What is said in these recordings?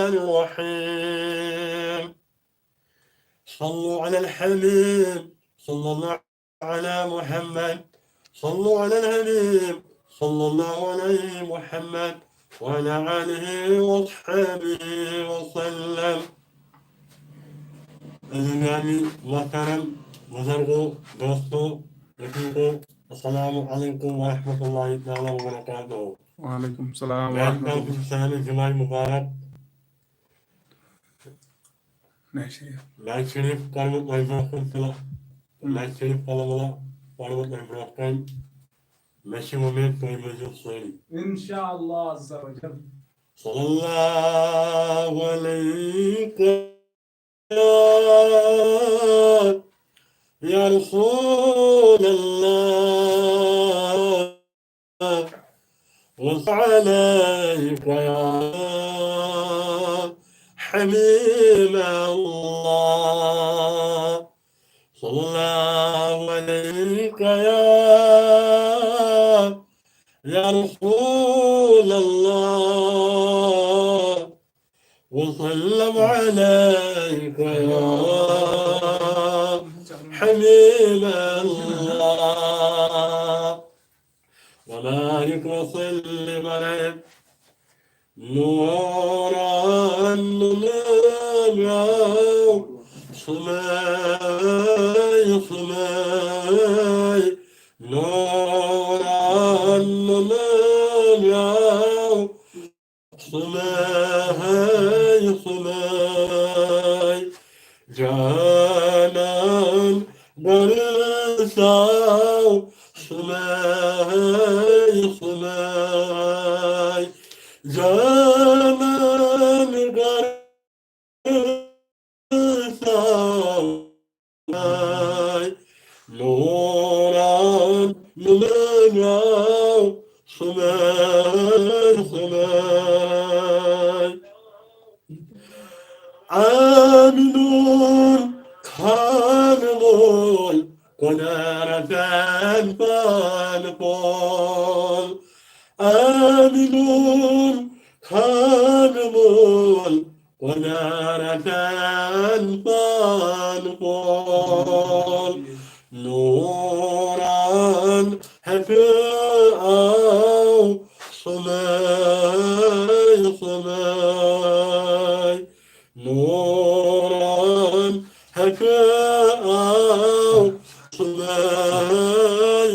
الرحيم صلوا على الحبيب صلى الله على محمد صلوا على الحبيب صلى الله عليه محمد وعلى آله وصحبه وسلم. Yani muhterem buzurgu, dostu, hepinize Esselamu Aleyküm ve Rahmetullahi Teala ve Berekatuhu. Aleyküm selam ve Ben rahmetullah. kimsenin Cuma'yı mübarek. Ne şey? Ben Şerif Karmut Mecmuat'ın Ben Şerif Kalamala Karmut Mecmuat'ın Meşi Mehmet Koymacı söyleyeyim. İnşallah azze ve celle. Sallallahu aleyke ya Resulallah ve aleyke ya Habiballah sallallahu aleyke ya Resulallah وسلم عليك يا حبيب الله وبارك وسلم عليك نورا اليوم صمي نورا اليوم صمي Canan barısav Sımay Canan barısav Nuran nurav Sımay Aminun kamilul Konereten fanfol Aminun kamilul Konereten fanfol Nuran hefi av Sımay Nuran hekâv Sımay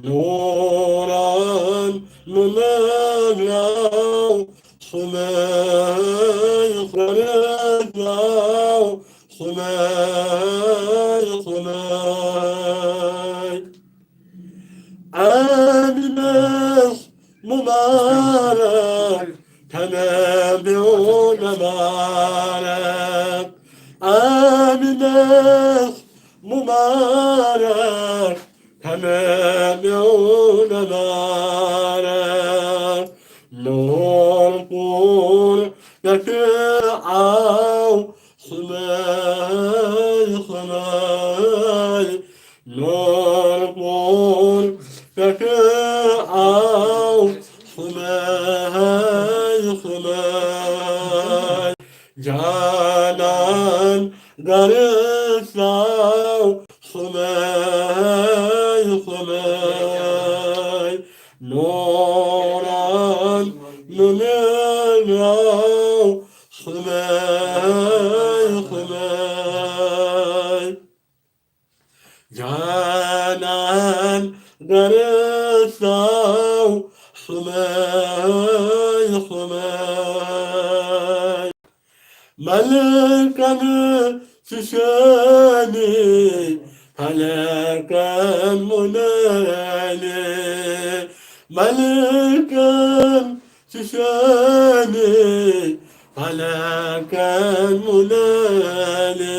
Nuran nunagav Sımay Amines mübarek Tenebi'un mübarek Amines mübarek Tenebi'un mübarek Nur kur Nefi'av Sımay Nur kur Nefi'av Sımay Canan garısav Sımay Nuran nunagav Sımay Canan garısav Sımay Melekanı şişeni Halekan munani Melekan şişeni Halekan munani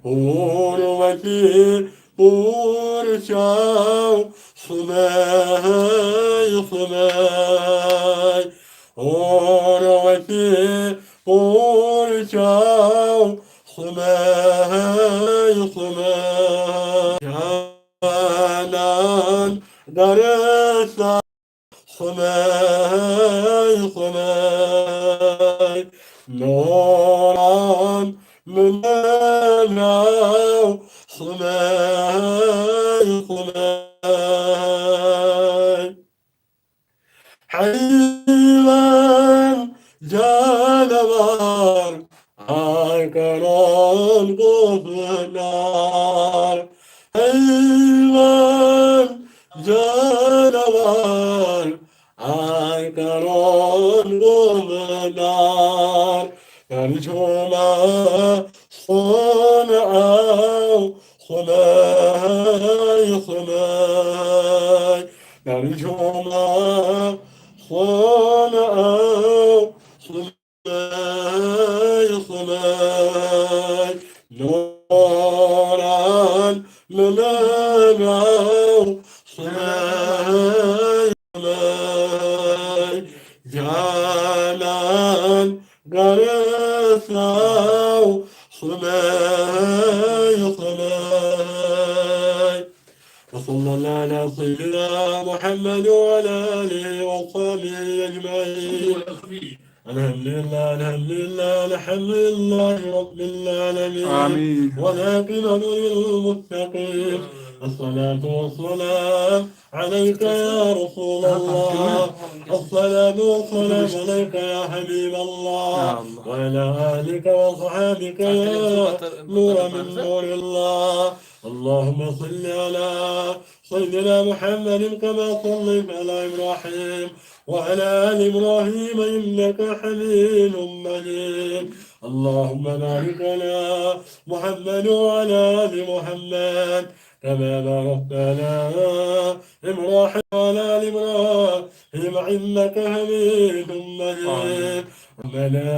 Hurveti Burçav Sımay Hurveti Burçav Sımay Canan darısa صماي صماي نورا من النار صماي صماي حيوان جانور عكران قفنار حيوان جانور عكران قفنار يرجونا صنعوا صناي صناي يرجونا صنعوا صناي صناي نورا منعوا صناي صناي جانان قرثوا صناي صناي وصلى الله على سيدنا محمد وعلى آله وصحبه أجمعين الحمد لله الحمد لله الحمد لله رب العالمين آمين. والعاقبة للمتقين الصلاة والسلام عليك يا رسول الله الصلاة والسلام عليك يا حبيب الله وعلى آلك وصحابك يا نور من نور الله اللهم صل على سيدنا محمد كما صليت على إبراهيم وعلى آل إبراهيم إنك حميد مجيد اللهم بارك على محمد وعلى آل محمد كما باركت على إبراهيم وعلى آل إبراهيم إنك حميد مجيد ربنا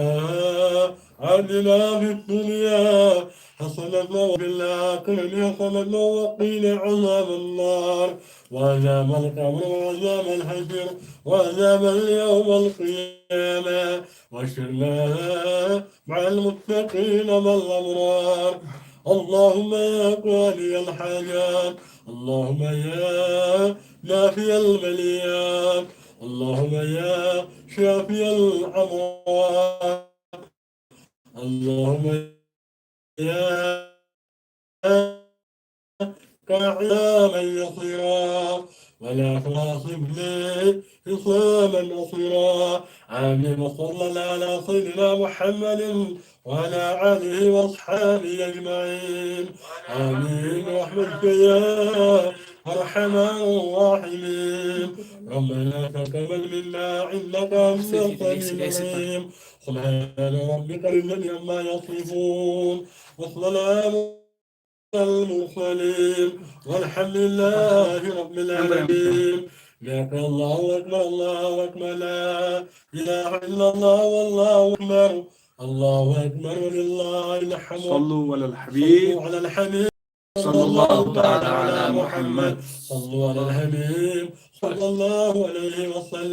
آتنا في الدنيا حسنة وفي الآخرة حسنة وقنا عذاب النار وعذاب القبر وعذاب الحشر وعذاب اليوم القيامة واشرنا مع المتقين والأبرار اللهم يا قاضي الحاجات اللهم يا نافي البليات اللهم يا شافي الأمراض اللهم يا كعياما يصيرا ولا تواصبني خصاما نصيرا آمين وصلى الله على سيدنا محمد وعلى آله وأصحابه أجمعين آمين برحمتك يا أرحم الراحمين ربنا تقبل منا إنك أنت السميع العليم سبحان ربك رب العزة عما يصفون وسلام المرسلين والحمد لله رب العالمين لك الله أكبر الله أكبر لا إله إلا الله والله أكبر الله أكبر ولله الحمد صلوا على الحبيب صلوا على الحبيب صلى الله تعالى على محمد صلوا على الحبيب صلى الله عليه وسلم